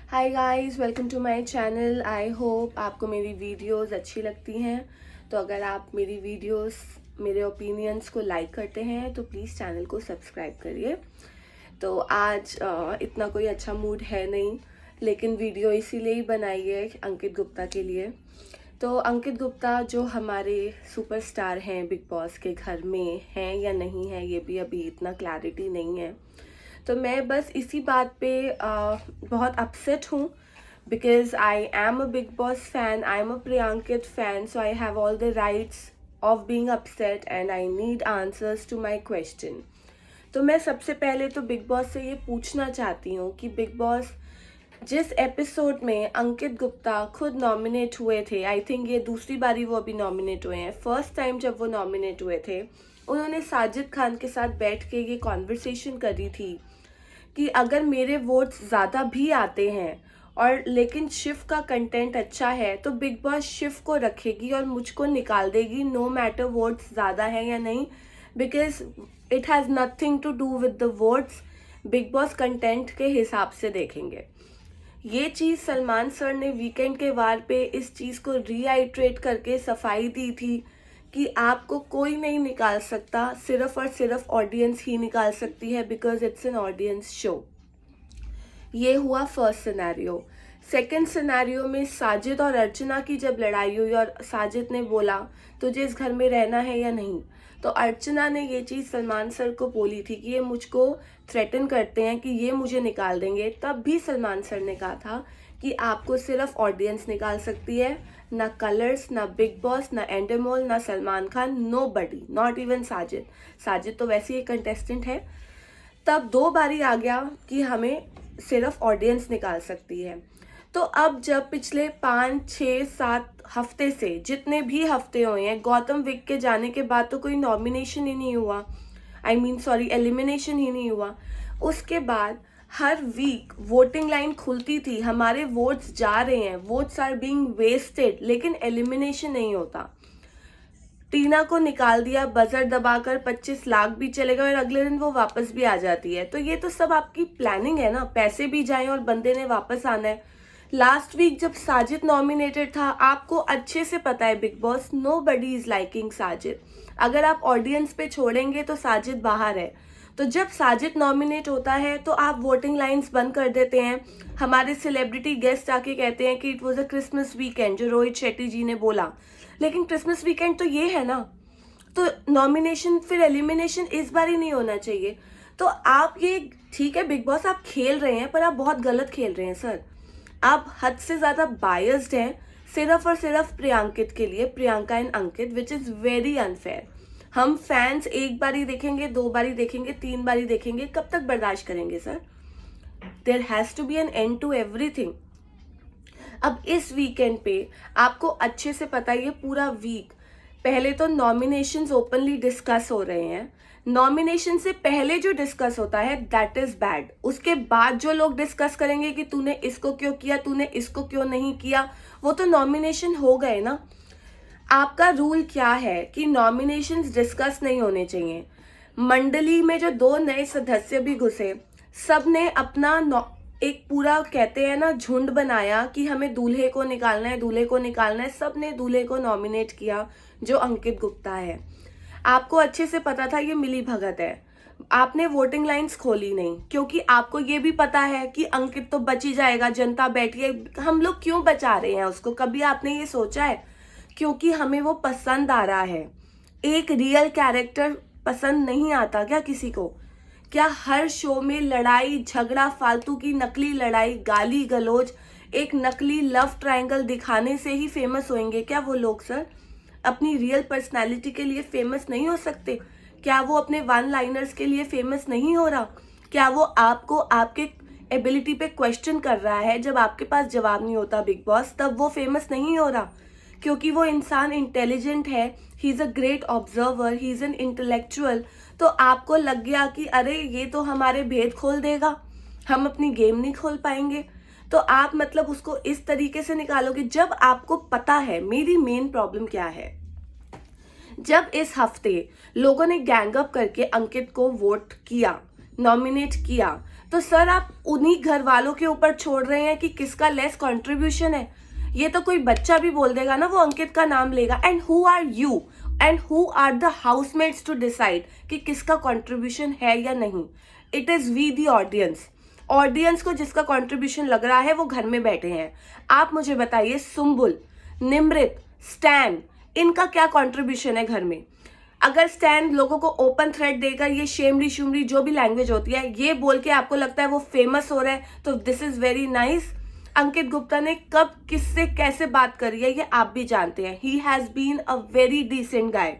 Hi guys, welcome to my channel. I hope आपको मेरी videos अच्छी लगती हैं। तो अगर आप मेरी वीडियोस, मेरे ओपिनियंस को लाइक करते हैं तो प्लीज़ चैनल को सब्सक्राइब करिए। तो आज इतना कोई अच्छा मूड है नहीं, लेकिन वीडियो इसीलिए ही बनाई है अंकित गुप्ता के लिए। तो अंकित गुप्ता जो हमारे सुपरस्टार हैं, बिग बॉस के घर में हैं या नहीं है, ये भी अभी इतना क्लैरिटी नहीं है। तो मैं बस इसी बात पे बहुत अपसेट हूँ, because I am a Bigg Boss fan, I am a Priyankit fan, so I have all the rights of being upset and I need answers to my question. तो मैं सबसे पहले तो बिग बॉस से ये पूछना चाहती हूँ कि बिग बॉस जिस एपिसोड में अंकित गुप्ता खुद नॉमिनेट हुए थे, आई थिंक ये दूसरी बारी वो अभी नॉमिनेट हुए हैं, फर्स्ट टाइम जब वो नॉमिनेट हुए थे उन्होंने साजिद खान के साथ बैठ के ये कॉन्वर्सेशन करी थी कि अगर मेरे वोट्स ज़्यादा भी आते हैं और लेकिन शिव का कंटेंट अच्छा है तो बिग बॉस शिव को रखेगी और मुझको निकाल देगी, नो मैटर वोट्स ज़्यादा है या नहीं, because it has nothing to do with the votes. Bigg Boss content के हिसाब से देखेंगे। ये चीज़ सलमान सर ने वीकेंड के वार पे इस चीज़ को रीआइट्रेट करके सफाई दी थी कि आपको कोई नहीं निकाल सकता, सिर्फ और सिर्फ ऑडियंस ही निकाल सकती है, because it's an audience show. ये हुआ फर्स्ट सिनेरियो। सेकंड सिनेरियो में साजिद और अर्चना की जब लड़ाई हुई और साजिद ने बोला तुझे इस घर में रहना है या नहीं, तो अर्चना ने ये चीज़ सलमान सर को बोली थी कि ये मुझको थ्रेटन करते हैं कि ये मुझे निकाल देंगे। तब भी सलमान सर ने कहा था कि आपको सिर्फ ऑडियंस निकाल सकती है, ना कलर्स, ना बिग बॉस, ना एंडेमोल, ना Salman Khan, nobody, not even Sajid. Sajid तो वैसे ही कंटेस्टेंट है। तब दो बारी आ गया कि हमें सिर्फ ऑडियंस निकाल सकती है। तो अब जब पिछले 5, 6, 7 हफ्ते से जितने भी हफ्ते हुए हैं, गौतम विक के जाने के बाद तो कोई नॉमिनेशन ही नहीं हुआ, एलिमिनेशन ही नहीं हुआ। उसके बाद हर वीक वोटिंग लाइन खुलती थी, हमारे वोट्स जा रहे हैं, वोट्स आर बीइंग वेस्टेड, लेकिन एलिमिनेशन नहीं होता। टीना को निकाल दिया, बजर दबाकर 25 लाख भी चलेगा और अगले दिन वो वापस भी आ जाती है। तो ये तो सब आपकी प्लानिंग है ना, पैसे भी जाएं और बंदे ने वापस आना है। लास्ट वीक जब साजिद नॉमिनेटेड था, आपको अच्छे से पता है Bigg Boss, nobody is liking Sajid. अगर आप ऑडियंस पे छोड़ेंगे तो साजिद बाहर है। तो जब साजिद नॉमिनेट होता है तो आप वोटिंग लाइंस बंद कर देते हैं। हमारे सेलिब्रिटी गेस्ट आके कहते हैं कि it was a Christmas weekend, जो रोहित शेट्टी जी ने बोला, लेकिन क्रिसमस वीकेंड तो ये है ना। तो नॉमिनेशन फिर एलिमिनेशन इस बार ही नहीं होना चाहिए। तो आप ये, ठीक है बिग बॉस आप खेल रहे हैं, पर आप बहुत गलत खेल रहे हैं सर। आप हद से ज्यादा बायस्ड हैं सिर्फ और सिर्फ प्रियांकित के लिए, Priyanka and Ankit, which is very unfair. हम फैंस एक बारी देखेंगे, 2 बारी देखेंगे, 3 बारी देखेंगे, कब तक बर्दाश्त करेंगे sir? There has to be an end to everything. अब इस वीकेंड पे आपको अच्छे से पता है, ये पूरा वीक पहले तो नॉमिनेशंस ओपनली डिस्कस हो रहे हैं। नॉमिनेशन से पहले जो डिस्कस होता है दैट इज बैड। उसके बाद जो लोग डिस्कस करेंगे कि तूने इसको क्यों किया, तूने इसको क्यों नहीं किया, वो तो नॉमिनेशन हो गए ना। आपका रूल क्या है कि नॉमिनेशंस डिस्कस नहीं होने चाहिए। मंडली में जो 2 नए सदस्य भी घुसे, सब ने अपना एक पूरा, कहते हैं ना, झुंड बनाया कि हमें दूल्हे को निकालना है, दूल्हे को निकालना है। सब ने दूल्हे को नॉमिनेट किया जो अंकित गुप्ता है। आपको अच्छे से पता था ये मिली भगत है, आपने वोटिंग लाइंस खोली नहीं, क्योंकि आपको ये भी पता है कि अंकित तो बच ही जाएगा, जनता बैठी है। हम लोग क्यों बचा रहे हैं उसको, कभी आपने ये सोचा है? क्योंकि हमें वो पसंद आ रहा है। एक रियल कैरेक्टर पसंद नहीं आता क्या किसी को? क्या हर शो में लड़ाई झगड़ा, फालतू की नकली लड़ाई, गाली गलौज, एक नकली लव ट्रायंगल दिखाने से ही फेमस होंगे क्या वो लोग सर? अपनी रियल पर्सनालिटी के लिए फेमस नहीं हो सकते क्या? वो अपने वन लाइनर्स के लिए फेमस नहीं हो रहा क्या? वो आपको आपके एबिलिटी पे क्वेश्चन कर रहा है, जब आपके पास जवाब नहीं होता बिग बॉस, तब वो फेमस नहीं हो रहा? क्योंकि वो इंसान इंटेलिजेंट है, he is a great observer, he is an intellectual. तो आपको लग गया कि अरे ये तो हमारे भेद खोल देगा, हम अपनी गेम नहीं खोल पाएंगे। तो आप मतलब उसको इस तरीके से निकालोगे जब आपको पता है। मेरी मेन प्रॉब्लम क्या है, जब इस हफ्ते लोगों ने गैंग अप करके अंकित को वोट किया, नॉमिनेट किया, तो सर आप उन्हीं घर वालों के ऊपर छोड़ रहे हैं कि किसका लेस कंट्रीब्यूशन है। ये तो कोई बच्चा भी बोल देगा ना, वो अंकित का नाम लेगा। And who are you and who are the housemates to decide कि किसका कंट्रीब्यूशन है या नहीं। It is we the audience. Audience को जिसका कंट्रीब्यूशन लग रहा है वो घर में बैठे हैं। आप मुझे बताइए, सुम्बुल, निमृत, स्टैन, इनका क्या कंट्रीब्यूशन है घर में। अगर स्टैन लोगों को ओपन थ्रेड देकर ये शेमरी शुमरी जो भी लैंग्वेज होती है ये बोल के आपको लगता है वो फेमस हो रहा है, तो दिस इज वेरी नाइस। अंकित गुप्ता ने कब किससे कैसे बात करी है ये आप भी जानते हैं। He has been a very decent guy,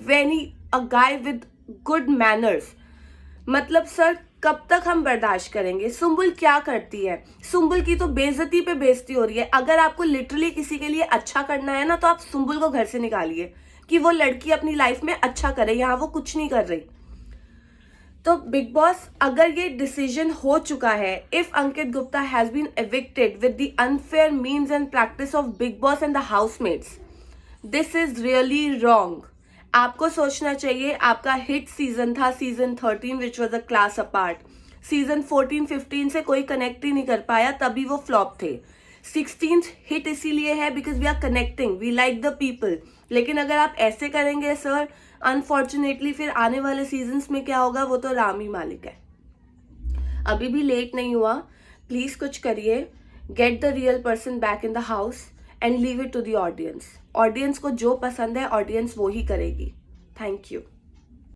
very a guy with good manners. मतलब सर कब तक हम बर्दाश्त करेंगे। सुम्बुल क्या करती है, सुम्बुल की तो बेइज्जती पे बेइज्जती हो रही है। अगर आपको लिटरली किसी के लिए अच्छा करना है ना तो आप सुम्बुल को घर से निकालिए कि वो लड़की अपनी लाइफ में अच्छा करे। यहाँ वो कुछ नहीं कर रही। तो बिग बॉस अगर ये डिसीजन हो चुका है, if Ankit Gupta has been evicted with the unfair means and practice of Bigg Boss and the housemates, this is really wrong. आपको सोचना चाहिए। आपका हिट सीजन था season 13 which was a class apart. Season 14-15 से कोई कनेक्ट ही नहीं कर पाया, तभी वो फ्लॉप थे। 16th हिट इसीलिए है because we are connecting, we like the people. लेकिन अगर आप ऐसे करेंगे सर, अनफॉर्चुनेटली फिर आने वाले सीजन्स में क्या होगा वो तो राम ही मालिक है। अभी भी लेट नहीं हुआ, प्लीज कुछ करिए। Get the real person back in the house and leave it to the audience. Audience को जो पसंद है ऑडियंस वो ही करेगी। Thank you.